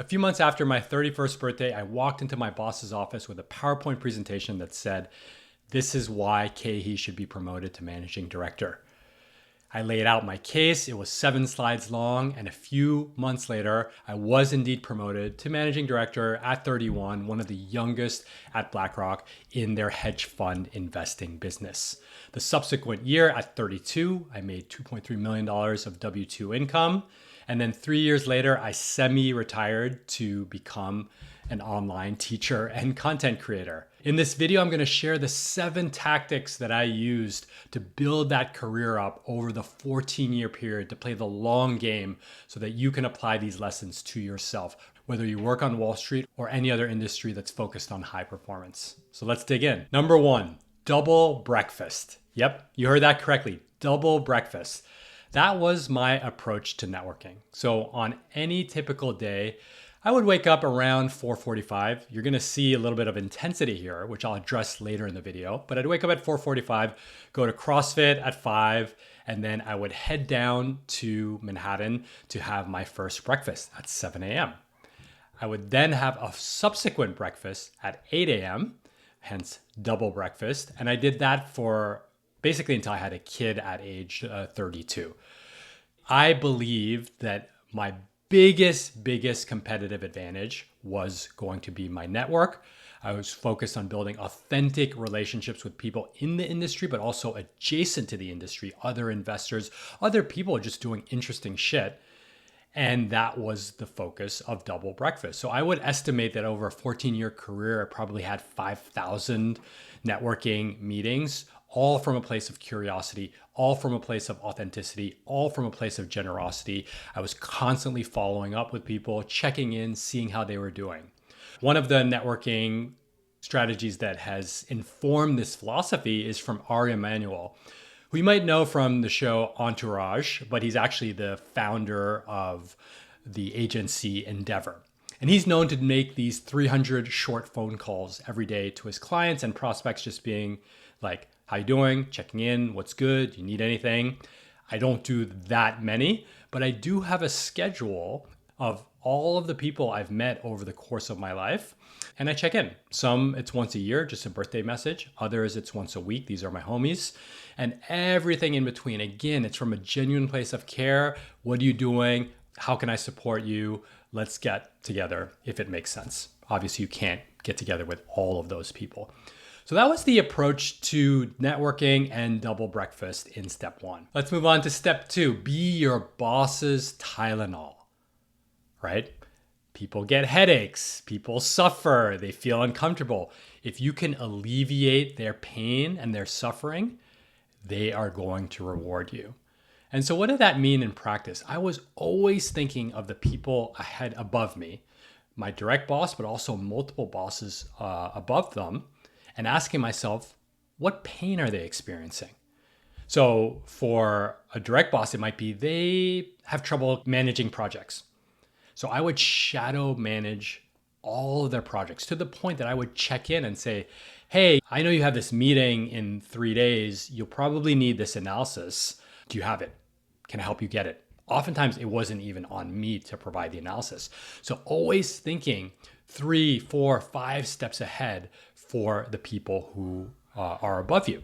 A few months after my 31st birthday, I walked into my boss's office with a PowerPoint presentation that said, "This is why Kehi should be promoted to managing director." I laid out my case. It was 7 slides long. And a few months later, I was indeed promoted to managing director at 31, one of the youngest at BlackRock in their hedge fund investing business. The subsequent year at 32, I made $2.3 million of W-2 income. And then 3 years later, I semi-retired to become an online teacher and content creator. In this video, I'm going to share the 7 tactics that I used to build that career up over the 14-year period to play the long game so that you can apply these lessons to yourself, whether you work on Wall Street or any other industry that's focused on high performance. So let's dig in. Number 1, double breakfast. Yep, you heard that correctly. Double breakfast. That was my approach to networking. So on any typical day, I would wake up around 4:45. You're gonna see a little bit of intensity here, which I'll address later in the video. But I'd wake up at 4:45, go to CrossFit at 5, and then I would head down to Manhattan to have my first breakfast at 7 a.m. I would then have a subsequent breakfast at 8 a.m., hence double breakfast. And I did that for basically until I had a kid at age 32. I believed that my biggest competitive advantage was going to be my network. I was focused on building authentic relationships with people in the industry, but also adjacent to the industry, other investors, other people just doing interesting shit. And that was the focus of double breakfast. So I would estimate that over a 14-year career, I probably had 5,000 networking meetings, all from a place of curiosity, all from a place of authenticity, all from a place of generosity. I was constantly following up with people, checking in, seeing how they were doing. One of the networking strategies that has informed this philosophy is from Ari Emanuel, who you might know from the show Entourage, but he's actually the founder of the agency Endeavor. And he's known to make these 300 short phone calls every day to his clients and prospects, just being like, "How you doing? Checking in. What's good? You need anything?" I don't do that many, but I do have a schedule of all of the people I've met over the course of my life, and I check in. Some it's once a year, just a birthday message. Others it's once a week. These are my homies. And everything in between. Again, it's from a genuine place of care. What are you doing? How can I support you? Let's get together if it makes sense. Obviously, you can't get together with all of those people. So that was the approach to networking and double breakfast in step 1. Let's move on to step 2. Be your boss's Tylenol, right? People get headaches, people suffer, they feel uncomfortable. If you can alleviate their pain and their suffering, they are going to reward you. And so what did that mean in practice? I was always thinking of the people ahead above me, my direct boss, but also multiple bosses above them, and asking myself, what pain are they experiencing? So for a direct boss, it might be they have trouble managing projects. So I would shadow manage all of their projects to the point that I would check in and say, "Hey, I know you have this meeting in 3 days. You'll probably need this analysis. Do you have it? Can I help you get it?" Oftentimes it wasn't even on me to provide the analysis. So always thinking 3, 4, 5 steps ahead for the people who are above you.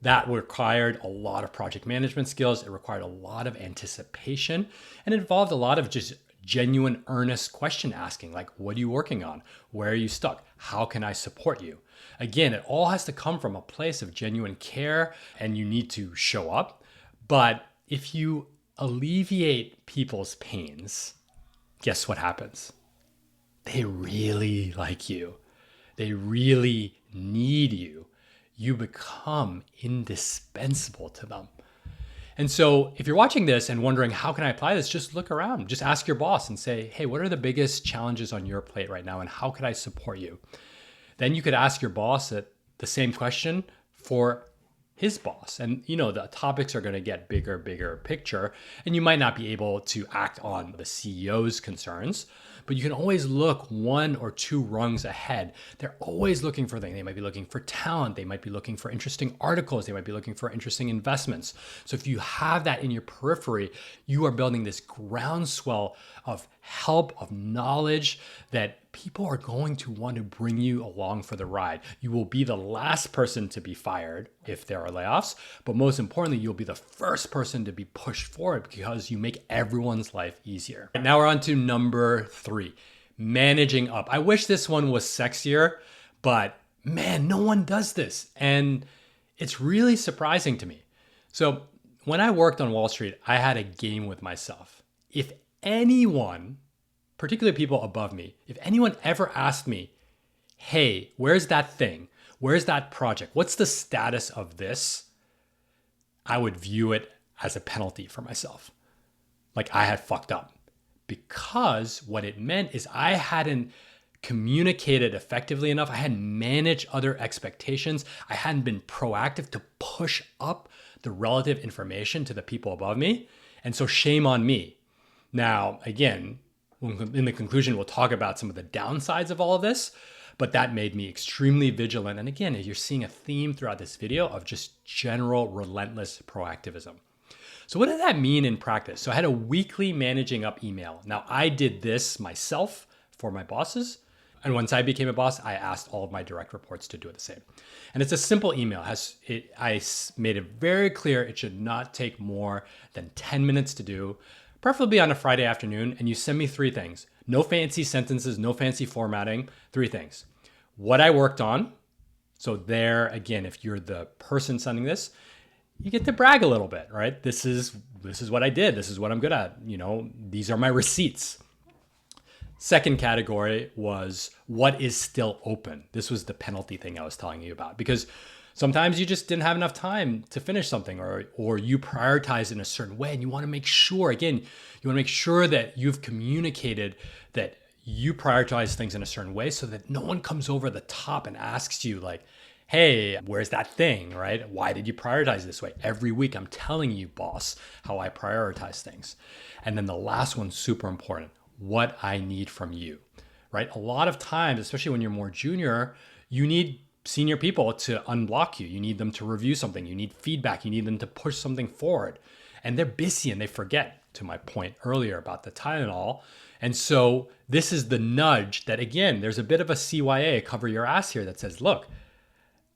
That required a lot of project management skills. It required a lot of anticipation, and it involved a lot of just genuine, earnest question asking, like, what are you working on? Where are you stuck? How can I support you? Again, it all has to come from a place of genuine care, and you need to show up. But if you alleviate people's pains, guess what happens? They really like you. They really need you. You become indispensable to them. And so if you're watching this and wondering, how can I apply this? Just look around. Just ask your boss and say, "Hey, what are the biggest challenges on your plate right now? And how could I support you?" Then you could ask your boss the same question for his boss. And the topics are going to get bigger picture. And you might not be able to act on the CEO's concerns, but you can always look 1 or 2 rungs ahead. They're always looking for things. They might be looking for talent. They might be looking for interesting articles. They might be looking for interesting investments. So if you have that in your periphery, you are building this groundswell of help, of knowledge that people are going to want to bring you along for the ride. You will be the last person to be fired if there are layoffs, but most importantly, you'll be the first person to be pushed forward because you make everyone's life easier. Now we're on to number 3, managing up. I wish this one was sexier, but man, no one does this. And it's really surprising to me. So when I worked on Wall Street, I had a game with myself. If anyone, particularly people above me, if anyone ever asked me, hey, where's that thing? Where's that project? What's the status of this? I would view it as a penalty for myself. Like I had fucked up. Because what it meant is I hadn't communicated effectively enough. I hadn't managed other expectations. I hadn't been proactive to push up the relative information to the people above me. And so shame on me. Now, again, in the conclusion, we'll talk about some of the downsides of all of this, but that made me extremely vigilant. And again, you're seeing a theme throughout this video of just general relentless proactivism. So what does that mean in practice? So I had a weekly managing up email. Now I did this myself for my bosses. And once I became a boss, I asked all of my direct reports to do the same. And it's a simple email. I made it very clear it should not take more than 10 minutes to do, preferably on a Friday afternoon. And you send me 3 things. No fancy sentences, no fancy formatting, 3 things. What I worked on. So there, again, if you're the person sending this, you get to brag a little bit, right? This is what I did. This is what I'm good at. You know, these are my receipts. Second category was what is still open. This was the penalty thing I was telling you about, because sometimes you just didn't have enough time to finish something, or you prioritize in a certain way, and you want to make sure, again, you want to make sure that you've communicated that you prioritize things in a certain way so that no one comes over the top and asks you like, hey, where's that thing, right? Why did you prioritize this way? Every week I'm telling you, boss, how I prioritize things. And then the last one's super important, what I need from you, right? A lot of times, especially when you're more junior, you need senior people to unblock you. You need them to review something. You need feedback. You need them to push something forward. And they're busy and they forget, to my point earlier about the Tylenol. And so this is the nudge that, again, there's a bit of a CYA, cover your ass here, that says, look,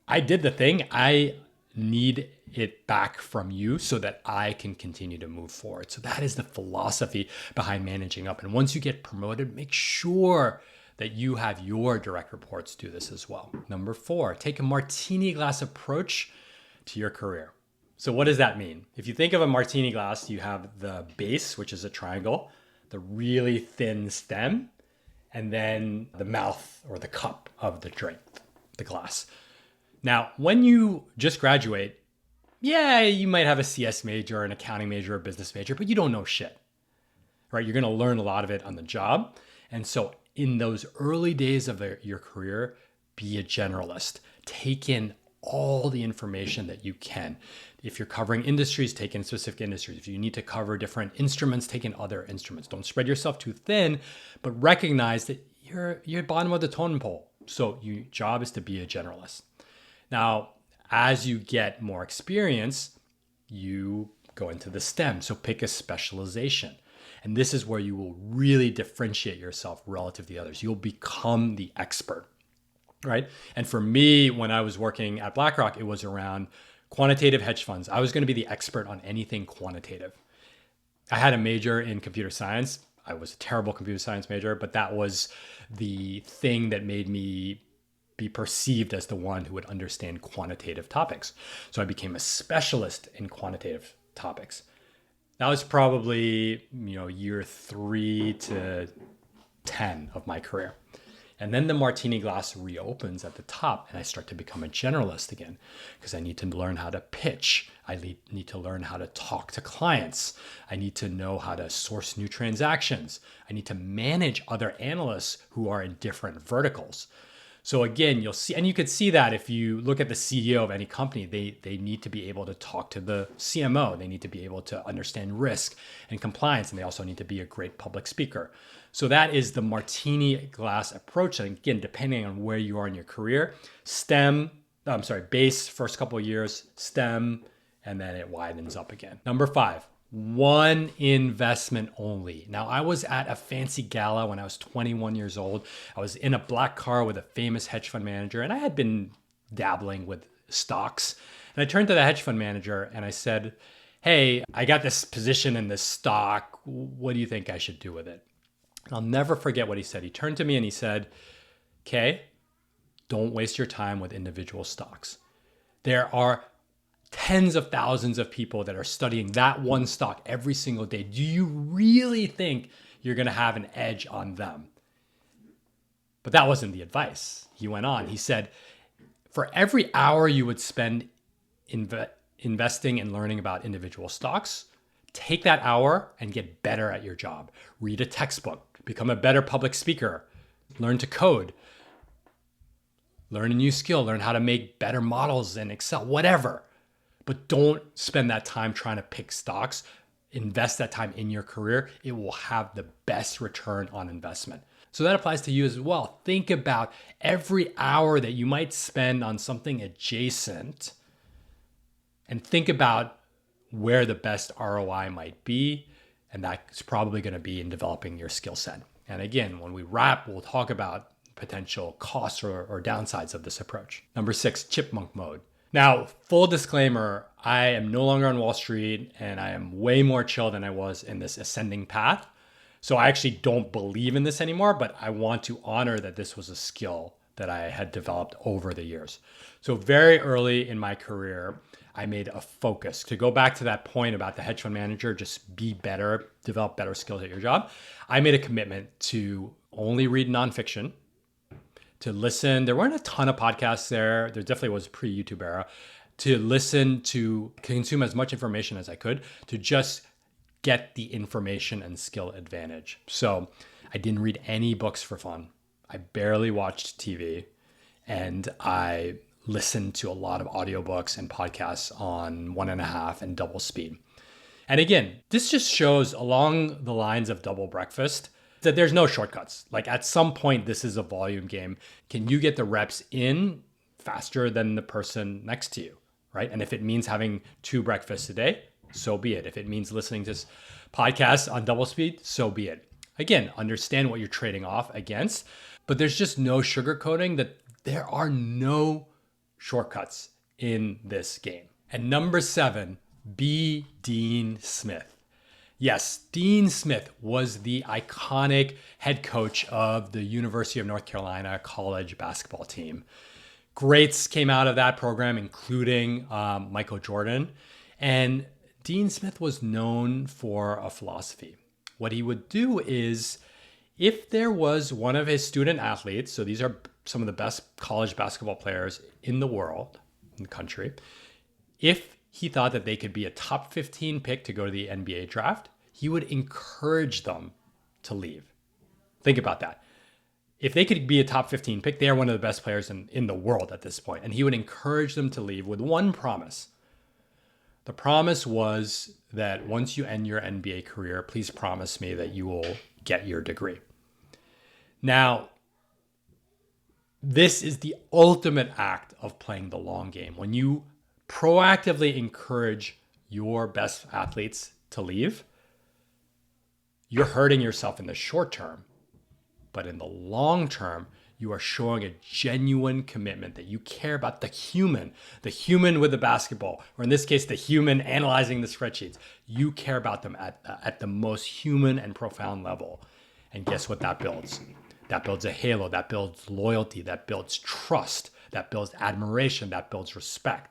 I did the thing. I need it back from you so that I can continue to move forward. So that is the philosophy behind managing up. And once you get promoted, make sure that you have your direct reports do this as well. Number 4, take a martini glass approach to your career. So what does that mean? If you think of a martini glass, you have the base, which is a triangle, the really thin stem, and then the mouth or the cup of the drink, the glass. Now, when you just graduate, yeah, you might have a CS major, an accounting major, a business major, but you don't know shit, right? You're going to learn a lot of it on the job. And so in those early days of your career, be a generalist. Take in all the information that you can. If you're covering industries, take in specific industries. If you need to cover different instruments, take in other instruments. Don't spread yourself too thin, but recognize that you're bottom of the totem pole. So your job is to be a generalist. Now, as you get more experience, you go into the STEM. So pick a specialization. And this is where you will really differentiate yourself relative to the others. You'll become the expert, right? And for me, when I was working at BlackRock, it was around quantitative hedge funds. I was going to be the expert on anything quantitative. I had a major in computer science. I was a terrible computer science major, but that was the thing that made me be perceived as the one who would understand quantitative topics. So I became a specialist in quantitative topics. That was probably, year 3 to 10 of my career. And then the martini glass reopens at the top and I start to become a generalist again because I need to learn how to pitch. I need to learn how to talk to clients. I need to know how to source new transactions. I need to manage other analysts who are in different verticals. So again, you'll see, and you could see that if you look at the CEO of any company, they need to be able to talk to the CMO. They need to be able to understand risk and compliance, and they also need to be a great public speaker. So that is the Martini glass approach. And again, depending on where you are in your career, base first couple of years, STEM, and then it widens up again. Number 5, one investment only. Now, I was at a fancy gala when I was 21 years old. I was in a black car with a famous hedge fund manager, and I had been dabbling with stocks. And I turned to the hedge fund manager and I said, hey, I got this position in this stock. What do you think I should do with it? And I'll never forget what he said. He turned to me and he said, okay, don't waste your time with individual stocks. There are tens of thousands of people that are studying that one stock every single day. Do you really think you're going to have an edge on them? But that wasn't the advice. He went on. He said, for every hour you would spend investing and learning about individual stocks, take that hour and get better at your job. Read a textbook, become a better public speaker, learn to code, learn a new skill, learn how to make better models in Excel, whatever. But don't spend that time trying to pick stocks. Invest that time in your career. It will have the best return on investment. So that applies to you as well. Think about every hour that you might spend on something adjacent and think about where the best ROI might be. And that's probably going to be in developing your skill set. And again, when we wrap, we'll talk about potential costs or downsides of this approach. Number 6, chipmunk mode. Now, full disclaimer, I am no longer on Wall Street and I am way more chill than I was in this ascending path. So I actually don't believe in this anymore, but I want to honor that this was a skill that I had developed over the years. So very early in my career, I made a focus to go back to that point about the hedge fund manager, just be better, develop better skills at your job. I made a commitment to only read nonfiction, to listen. There weren't a ton of podcasts there. There definitely was pre-YouTube era. To listen, to consume as much information as I could, to just get the information and skill advantage. So I didn't read any books for fun. I barely watched TV. And I listened to a lot of audiobooks and podcasts on 1.5 and double speed. And again, this just shows along the lines of double breakfast that there's no shortcuts. Like at some point, this is a volume game. Can you get the reps in faster than the person next to you, right? And if it means having 2 breakfasts a day, so be it. If it means listening to podcasts on double speed, so be it. Again, understand what you're trading off against, but there's just no sugarcoating that there are no shortcuts in this game. And number 7, be Dean Smith. Yes, Dean Smith was the iconic head coach of the University of North Carolina college basketball team. Greats came out of that program, including Michael Jordan. And Dean Smith was known for a philosophy. What he would do is, if there was one of his student athletes, so these are some of the best college basketball players in the world, in the country, if he thought that they could be a top 15 pick to go to the NBA draft, he would encourage them to leave. Think about that. If they could be a top 15 pick, they are one of the best players in the world at this point. And he would encourage them to leave with one promise. The promise was that once you end your NBA career, please promise me that you will get your degree. Now, this is the ultimate act of playing the long game. When you proactively encourage your best athletes to leave, you're hurting yourself in the short term, but in the long term, you are showing a genuine commitment that you care about the human with the basketball, or in this case, the human analyzing the spreadsheets. You care about them at the most human and profound level. And guess what that builds? That builds a halo, that builds loyalty, that builds trust, that builds admiration, that builds respect.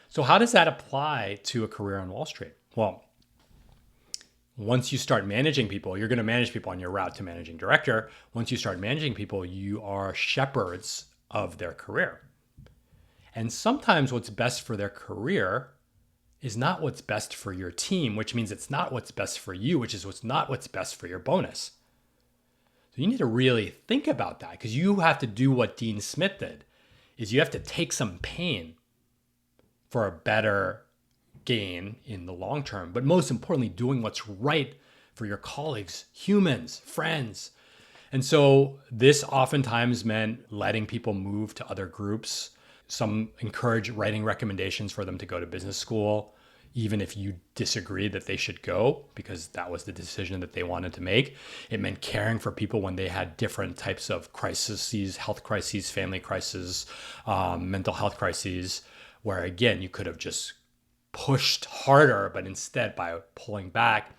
So how does that apply to a career on Wall Street? Well, once you start managing people, you're going to manage people on your route to managing director. Once you start managing people, you are shepherds of their career. And sometimes what's best for their career is not what's best for your team, which means it's not what's best for you, which is not what's best for your bonus. So You need to really think about that, because you have to do what Dean Smith did, is you have to take some pain for a better gain in the long term. But most importantly, doing what's right for your colleagues, humans, friends. And so this oftentimes meant letting people move to other groups. Some encourage writing recommendations for them to go to business school, even if you disagree that they should go, because that was the decision that they wanted to make. It meant caring for people when they had different types of crises, health crises, family crises, mental health crises, where again, you could have just pushed harder, but instead by pulling back,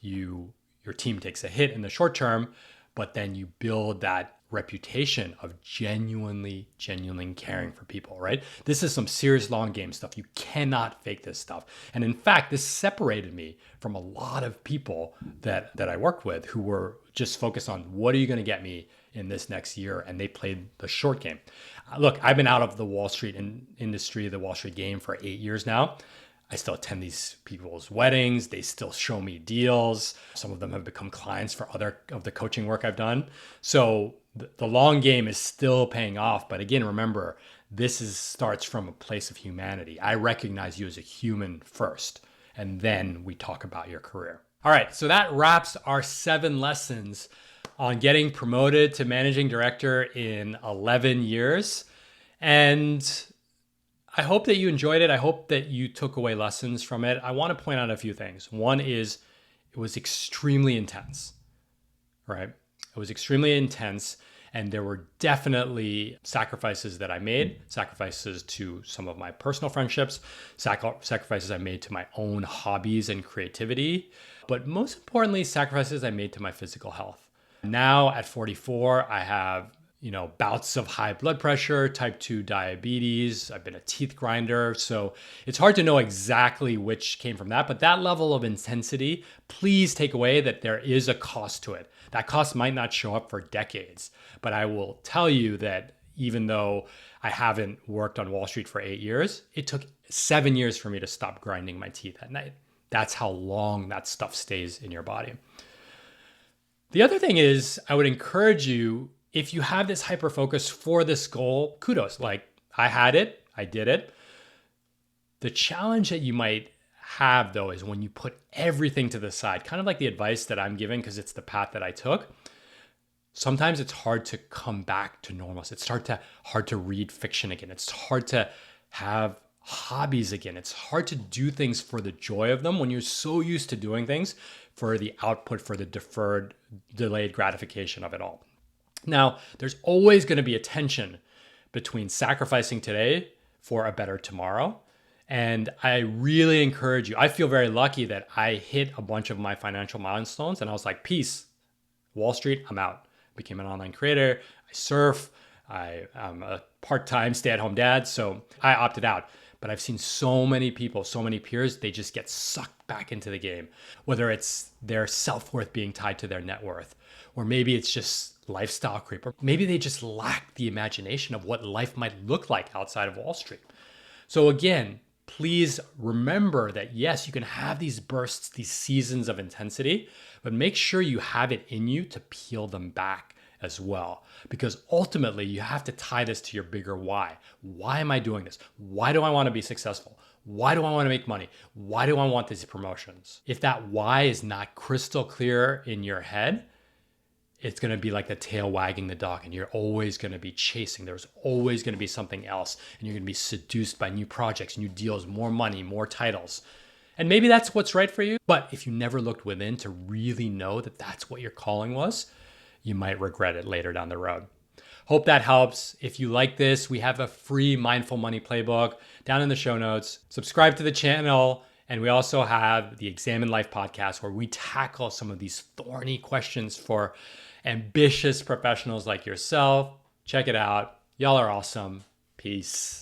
your team takes a hit in the short term, but then you build that reputation of genuinely caring for people, right? This is some serious long game stuff. You cannot fake this stuff. And in fact, this separated me from a lot of people that I worked with who were just focused on what are you going to get me in this next year? And they played the short game. Look, I've been out of the Wall Street industry, the Wall Street game for 8 years now. I still attend these people's weddings. They still show me deals. Some of them have become clients for other of the coaching work I've done. So the long game is still paying off. But again, remember, this starts from a place of humanity. I recognize you as a human first, and then we talk about your career. All right, so that wraps our 7 lessons on getting promoted to managing director in 11 years. And I hope that you enjoyed it. I hope that you took away lessons from it. I want to point out a few things. One is it was extremely intense, right? It was extremely intense, and there were definitely sacrifices that I made, sacrifices to some of my personal friendships, sacrifices I made to my own hobbies and creativity, but most importantly, sacrifices I made to my physical health. Now at 44, I have bouts of high blood pressure, type 2 diabetes. I've been a teeth grinder. So it's hard to know exactly which came from that, but that level of intensity, please take away that there is a cost to it. That cost might not show up for decades, but I will tell you that even though I haven't worked on Wall Street for 8 years, it took 7 years for me to stop grinding my teeth at night. That's how long that stuff stays in your body. The other thing is, I would encourage you, if you have this hyper focus for this goal, kudos. Like, I had it, I did it. The challenge that you might have though is when you put everything to the side, kind of like the advice that I'm giving, because it's the path that I took. Sometimes it's hard to come back to normal. It's hard to read fiction again. It's hard to have hobbies again. It's hard to do things for the joy of them when you're so used to doing things for the output, for the delayed gratification of it all. Now, there's always going to be a tension between sacrificing today for a better tomorrow. And I really encourage you. I feel very lucky that I hit a bunch of my financial milestones and I was like, peace, Wall Street, I'm out. Became an online creator. I surf. I'm a part-time stay-at-home dad. So I opted out. But I've seen so many people, so many peers, they just get sucked back into the game. Whether it's their self-worth being tied to their net worth, or maybe it's just lifestyle creep, or maybe they just lack the imagination of what life might look like outside of Wall Street. So again, please remember that yes, you can have these bursts, these seasons of intensity, but make sure you have it in you to peel them back as well. Because ultimately you have to tie this to your bigger why. Why am I doing this? Why do I want to be successful? Why do I want to make money? Why do I want these promotions? If that why is not crystal clear in your head, it's going to be like the tail wagging the dog, and you're always going to be chasing. There's always going to be something else, and you're going to be seduced by new projects, new deals, more money, more titles. And maybe that's what's right for you. But if you never looked within to really know that that's what your calling was, you might regret it later down the road. Hope that helps. If you like this, we have a free Mindful Money Playbook down in the show notes. Subscribe to the channel. And we also have the Examine Life podcast, where we tackle some of these thorny questions for ambitious professionals like yourself. Check it out. Y'all are awesome. Peace.